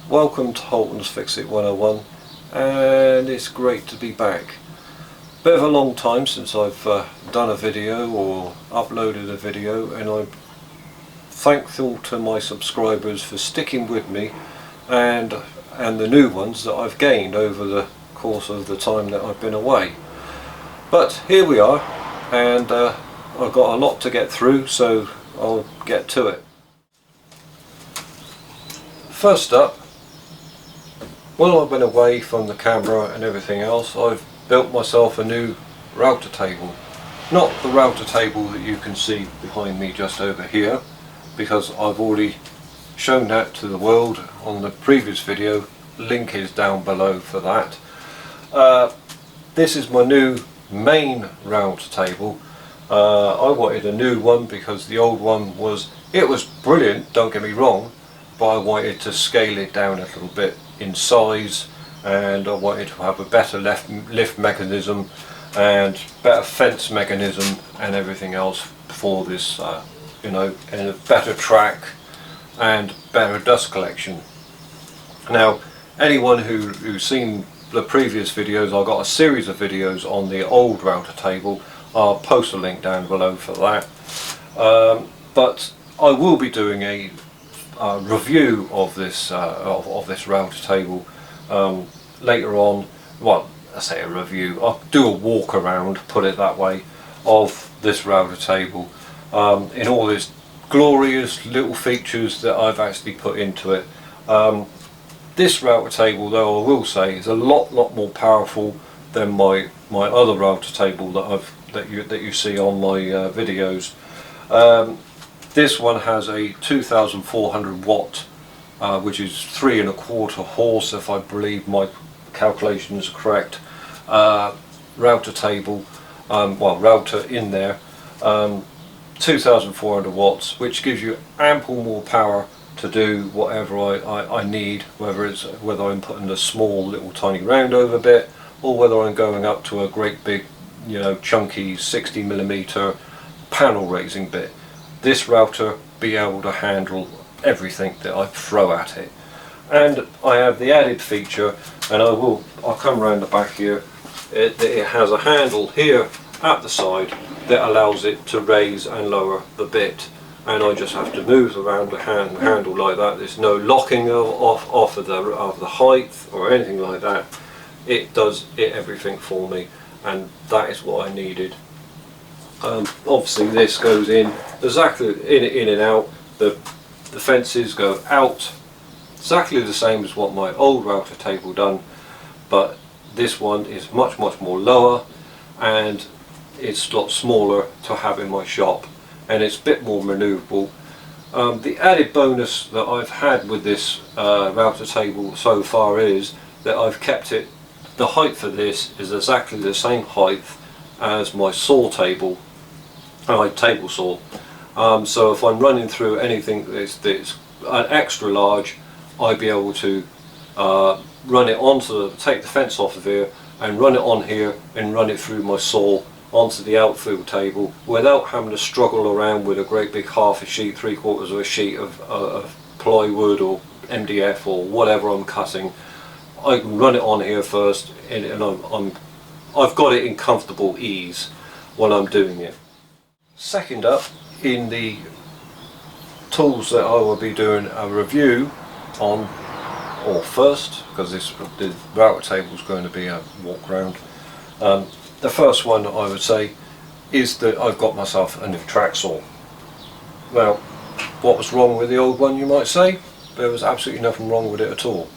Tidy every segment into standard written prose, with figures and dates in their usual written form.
Welcome to Holtonsfixit101, and it's great to be back. Bit of a long time since I've done a video or uploaded a video, and I'm thankful to my subscribers for sticking with me and the new ones that I've gained over the course of the time that I've been away. But here we are, and I've got a lot to get through, so I'll get to it. First up, while I've been away from the camera and everything else, I've built myself a new router table. Not the router table that you can see behind me just over here, because I've already shown that to the world on the previous video. Link is down below for that. This is my new main router table. I wanted a new one because the old one was brilliant, don't get me wrong, but I wanted to scale it down a little bit in size, and I wanted to have a better lift mechanism and better fence mechanism and everything else for this, and a better track and better dust collection. Now, anyone who's seen the previous videos, I've got a series of videos on the old router table. I'll post a link down below for that. But I will be doing a review of this router table later on. Well, I say a review, I'll do a walk around, put it that way, of this router table in all its glorious little features that I've actually put into it. This router table, though, I will say, is a lot more powerful than my other router table that you see on my videos. This one has a 2,400 watt, which is 3¼ horse, if I believe my calculations are correct, router table, router in there, 2,400 watts, which gives you ample more power to do whatever I need, whether I'm putting a small little tiny roundover bit, or whether I'm going up to a great big, chunky 60mm panel raising bit. This router be able to handle everything that I throw at it. And I have the added feature, and I'll come around the back here, it has a handle here at the side that allows it to raise and lower the bit, and I just have to move around the handle like that. There's no locking off of the height or anything like that. It does everything for me, and that is what I needed. Obviously this goes in exactly in and out. The fences go out exactly the same as what my old router table done, but this one is much more lower, and it's a lot smaller to have in my shop, and it's a bit more manoeuvrable. The added bonus that I've had with this router table so far is that I've kept it, the height for this is exactly the same height as my saw table, my table saw. So if I'm running through anything that's an extra large, I'd be able to run it take the fence off of here and run it on here and run it through my saw onto the outfield table without having to struggle around with a great big half a sheet, 3/4 of a sheet of plywood or MDF or whatever I'm cutting. I can run it on here first, and I've got it in comfortable ease while I'm doing it. Second up, in the tools that I will be doing a review on, or first, because the router table is going to be a walk round. The first one I would say is that I've got myself a new Tracksaw. Now, what was wrong with the old one, you might say? There was absolutely nothing wrong with it at all,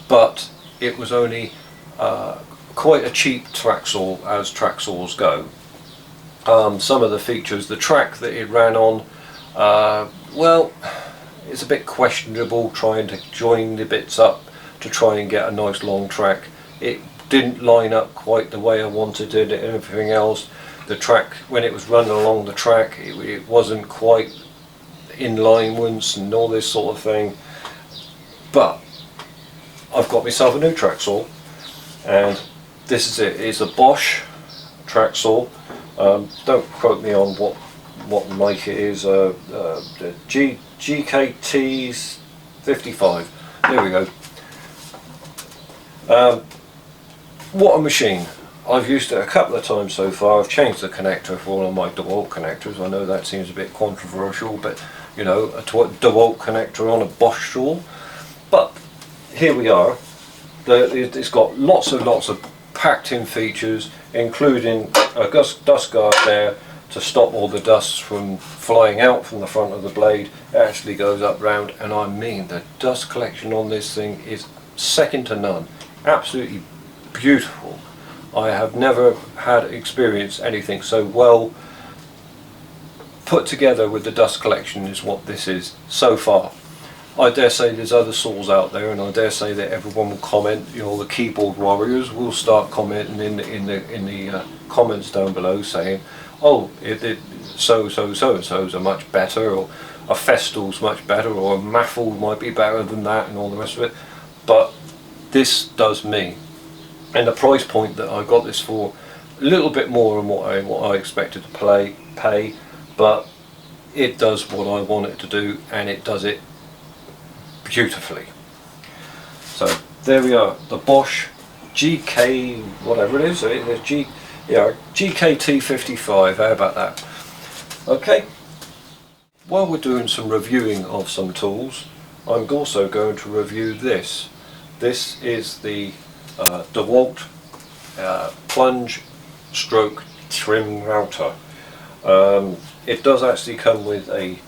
but it was only quite a cheap Tracksaw, as Tracksaws go. Some of the features, the track that it ran on, well, it's a bit questionable, trying to join the bits up to try and get a nice long track. It didn't line up quite the way I wanted it and everything else. The track, when it was running along the track, it wasn't quite in line once and all this sort of thing. But I've got myself a new Tracksaw, and this is it. It's a Bosch Tracksaw. Don't quote me on what make it is. The GKT 55. There we go. What a machine. I've used it a couple of times so far. I've changed the connector for one of my DeWalt connectors. I know that seems a bit controversial, but you know, a DeWalt connector on a Bosch saw. But here we are. It's got lots of packed in features, including a dust guard there to stop all the dust from flying out from the front of the blade. It actually goes up round, and I mean the dust collection on this thing is second to none. Absolutely beautiful. I have never had experienced anything so well put together with the dust collection is what this is so far. I dare say there's other saws out there, and I dare say that everyone will comment. You know, the keyboard warriors will start commenting in the comments down below, saying, "Oh, so and so's are much better," or "a Festal's much better," or "a Maffle might be better than that," and all the rest of it. But this does me, and the price point that I got this for, a little bit more than what I expected to pay, but it does what I want it to do, and it does it beautifully. So there we are, the Bosch GK whatever it is. It's GKT55. How about that? Okay. While we're doing some reviewing of some tools, I'm also going to review this. This is the DeWalt plunge stroke trim router. It does actually come with a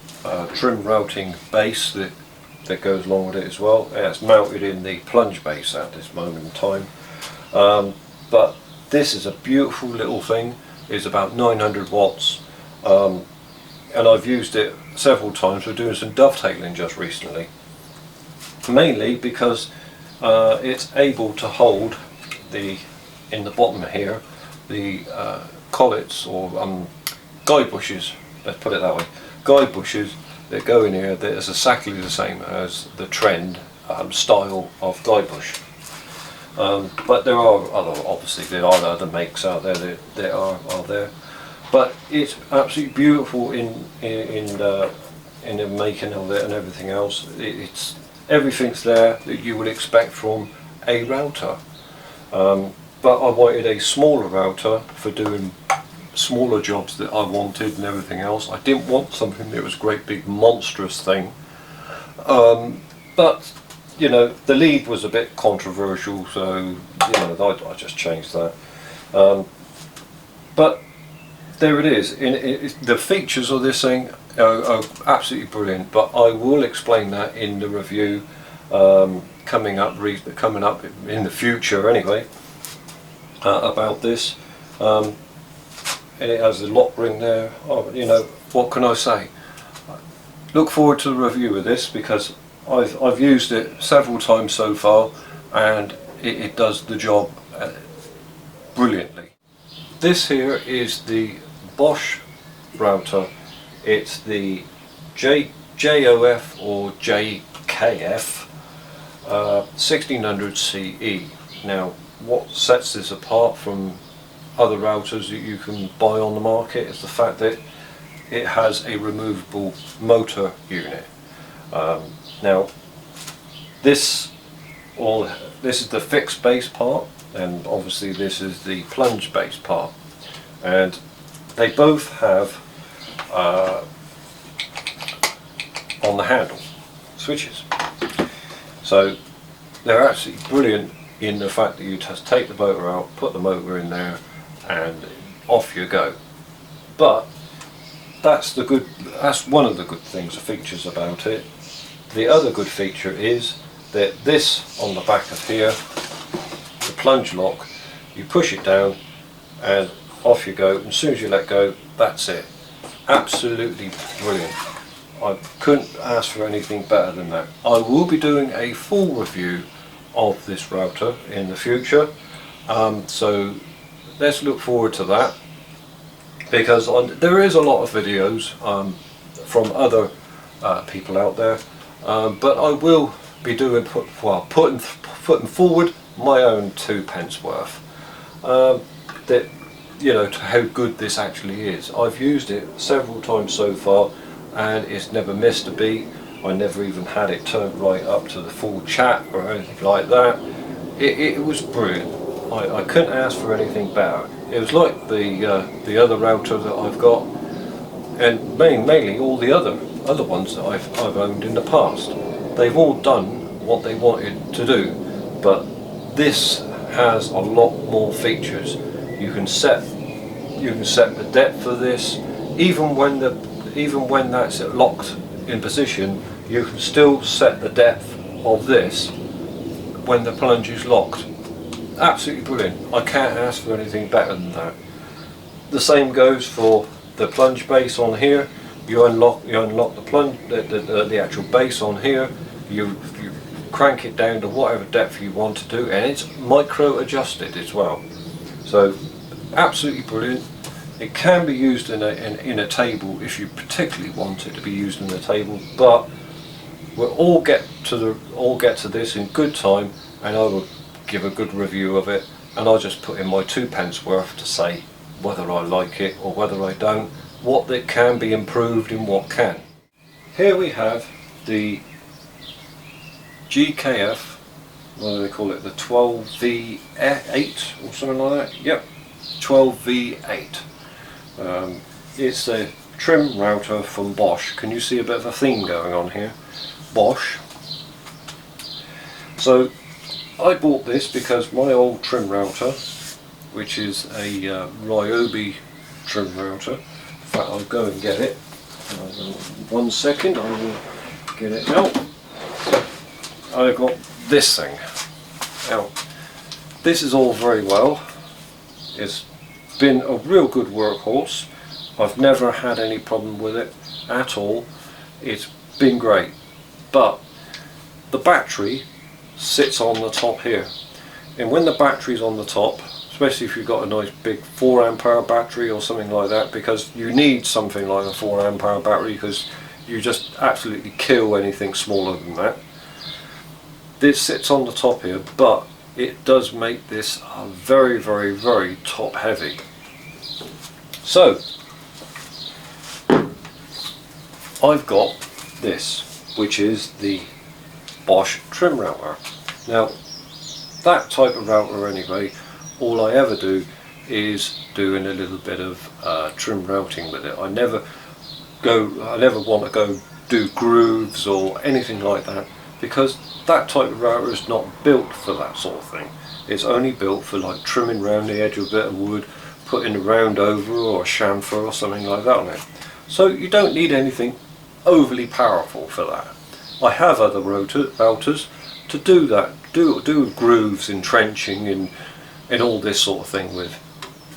trim routing base that goes along with it as well. It's mounted in the plunge base at this moment in time. But this is a beautiful little thing. It's about 900 watts. And I've used it several times. We're doing some dovetailing just recently. Mainly because it's able to hold in the bottom here, the collets or guide bushes, let's put it that way, guide bushes that go in here that is exactly the same as the trend style of guide bush. But there are other makes out there that are there. But it's absolutely beautiful in the making of it and everything else. Everything's there that you would expect from a router. But I wanted a smaller router for doing smaller jobs that I wanted and everything else. I didn't want something that was a great big monstrous thing. But you know, the lead was a bit controversial, so you know, I just changed that. But there it is. The features of this thing are absolutely brilliant, but I will explain that in the review coming up in the future anyway, about this. And it has the lock ring there. Oh, you know, what can I say? Look forward to the review of this, because I've used it several times so far, and it does the job brilliantly. This here is the Bosch router. It's the JOF or JKF 1600 CE. Now, what sets this apart from other routers that you can buy on the market is the fact that it has a removable motor unit. Now, this is the fixed base part, and obviously this is the plunge base part, and they both have on the handle switches. So they're absolutely brilliant in the fact that you just take the motor out, put the motor in there, and off you go. But that's one of the good things, the features about it. The other good feature is that this on the back of here, the plunge lock, you push it down and off you go, and as soon as you let go, that's it. Absolutely brilliant. I couldn't ask for anything better than that. I will be doing a full review of this router in the future, so let's look forward to that, because there is a lot of videos from other people out there, but I will be putting forward my own 2 pence worth, that, you know, to how good this actually is. I've used it several times so far, and it's never missed a beat. I never even had it turned right up to the full chat or anything like that. it was brilliant. I couldn't ask for anything better. It was like the other router that I've got, and mainly all the other ones that I've owned in the past. They've all done what they wanted to do, but this has a lot more features. You can set the depth of this, even when that's locked in position. You can still set the depth of this when the plunge is locked. Absolutely brilliant. I can't ask for anything better than that. The same goes for the plunge base on here. You unlock the plunge, the actual base on here. You crank it down to whatever depth you want to do, and it's micro adjusted as well. So absolutely brilliant. It can be used in a table if you particularly want it to be used in a table, but we'll all get to this in good time, and I will give a good review of it, and I'll just put in my 2p worth to say whether I like it or whether I don't, what that can be improved and what can. Here we have the GKF, what do they call it, the 12V8 or something like that. Yep, 12V8. It's a trim router from Bosch. Can you see a bit of a theme going on here? Bosch. So I bought this because my old trim router, which is a Ryobi trim router, in fact I'll go and get it. 1 second, I will get it out. I got this thing. Now, this is all very well. It's been a real good workhorse. I've never had any problem with it at all. It's been great. But the battery sits on the top here, and when the battery's on the top, especially if you've got a nice big 4Ah battery or something like that, because you need something like a 4Ah battery because you just absolutely kill anything smaller than that. This sits on the top here, but it does make this very, very, very top heavy. So I've got this, which is the Bosch trim router. Now that type of router anyway, all I ever do is doing a little bit of trim routing with it. I never want to go do grooves or anything like that, because that type of router is not built for that sort of thing. It's only built for like trimming around the edge of a bit of wood, putting a round over or a chamfer or something like that on it. So you don't need anything overly powerful for that. I have other routers to do that, do grooves and trenching and all this sort of thing with.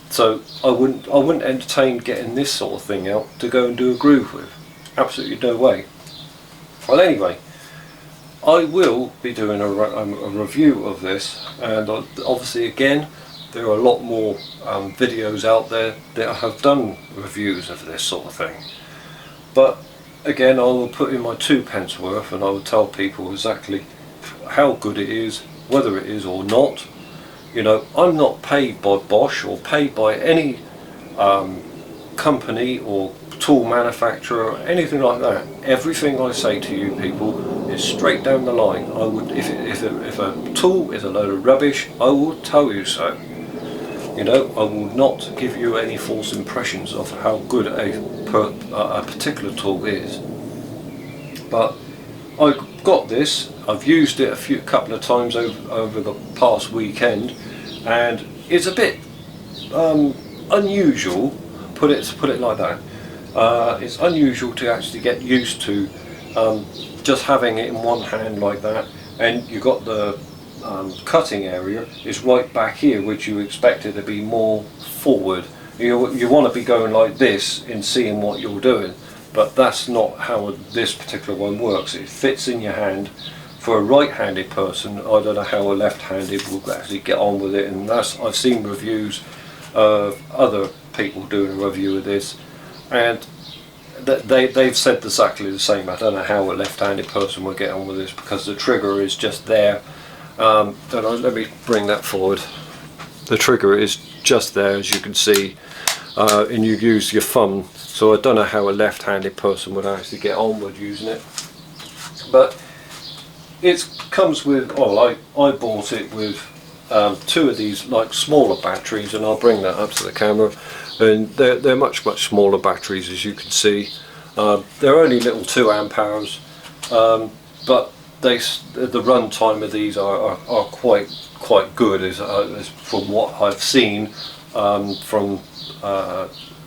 So I wouldn't entertain getting this sort of thing out to go and do a groove with. Absolutely no way. Well, anyway, I will be doing a review of this, and obviously again there are a lot more videos out there that have done reviews of this sort of thing. But again, I will put in my 2p worth, and I will tell people exactly how good it is, whether it is or not. You know, I'm not paid by Bosch or paid by any company or tool manufacturer or anything like that. Everything I say to you people is straight down the line. I would, if a tool is a load of rubbish, I will tell you so. You know, I will not give you any false impressions of how good a particular tool is. But I've got this. I've used it a couple of times over the past weekend, and it's a bit unusual. Put it like that. It's unusual to actually get used to just having it in one hand like that, and you've got the cutting area is right back here, which you expect it to be more forward. You want to be going like this and seeing what you're doing, but that's not how this particular one works. It fits in your hand. For a right-handed person, I don't know how a left-handed will actually get on with it, and I've seen reviews of other people doing a review of this, and they've said exactly the same. I don't know how a left-handed person will get on with this, because the trigger is just there. Let me bring that forward. The trigger is just there, as you can see, and you use your thumb, so I don't know how a left-handed person would actually get on with using it. But it comes with, well, I bought it with two of these like smaller batteries, and I'll bring that up to the camera, and they're much smaller batteries, as you can see. They're only little 2 amp hours, but the run time of these are quite good, as from what I've seen from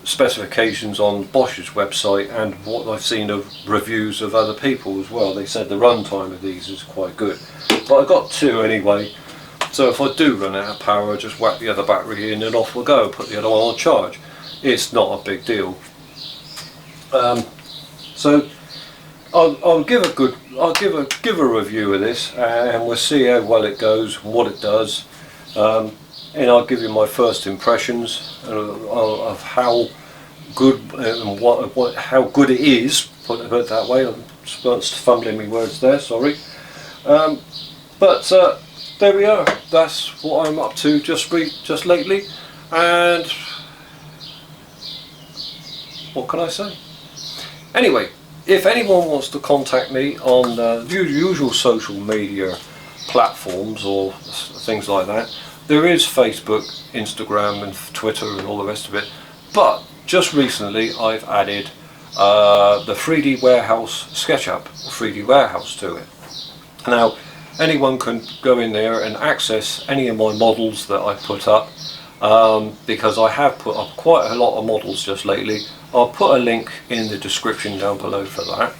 specifications on Bosch's website, and what I've seen of reviews of other people as well. They said the run time of these is quite good, but I got 2 anyway, so if I do run out of power, I just whack the other battery in and off we go, put the other one on charge. It's not a big deal. So I'll give a review of this, and we'll see how well it goes, what it does, and I'll give you my first impressions of how good and how good it is. Put it that way. I'm just fumbling my words there. Sorry, but there we are. That's what I'm up to just lately, and what can I say? Anyway, if anyone wants to contact me on the usual social media platforms or things like that, there is Facebook, Instagram and Twitter and all the rest of it, but just recently I've added the 3D Warehouse SketchUp, 3D Warehouse to it. Now anyone can go in there and access any of my models that I put up, because I have put up quite a lot of models just lately. I'll put a link in the description down below for that,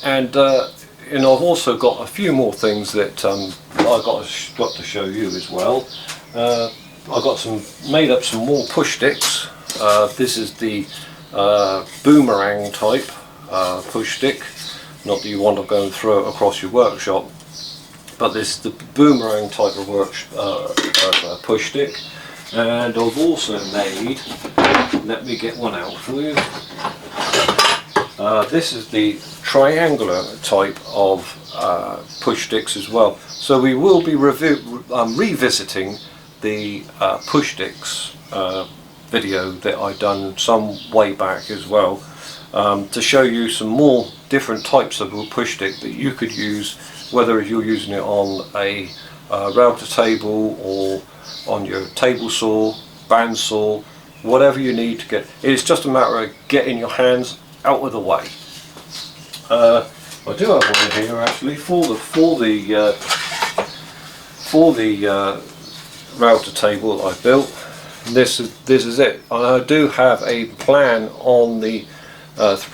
and I've also got a few more things that I've got to show you as well. I got made up some more push sticks. This is the boomerang type push stick. Not that you want to go and throw it across your workshop, but this is the boomerang type of push stick. And I've also made, let me get one out for you. This is the triangular type of push sticks as well. So we will be revisiting the push sticks video that I done some way back as well, to show you some more different types of push stick that you could use, whether you're using it on a router table or on your table saw, bandsaw, whatever you need to get. It's just a matter of getting your hands out of the way. I do have one here actually for the router table that I built. This is it. I do have a plan on the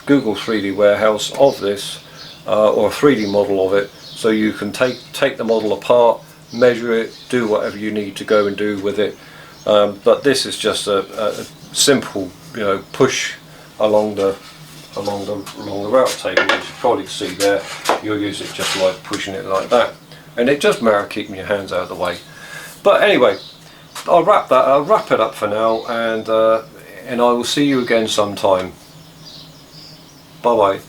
Google 3D Warehouse of this, or a 3D model of it, so you can take the model apart, measure it, do whatever you need to go and do with it. But this is just a simple, push along the router table. As you probably see there, you'll use it just like pushing it like that, and it just matter of keeping your hands out of the way. But anyway, I'll wrap it up for now, and I will see you again sometime. Bye bye.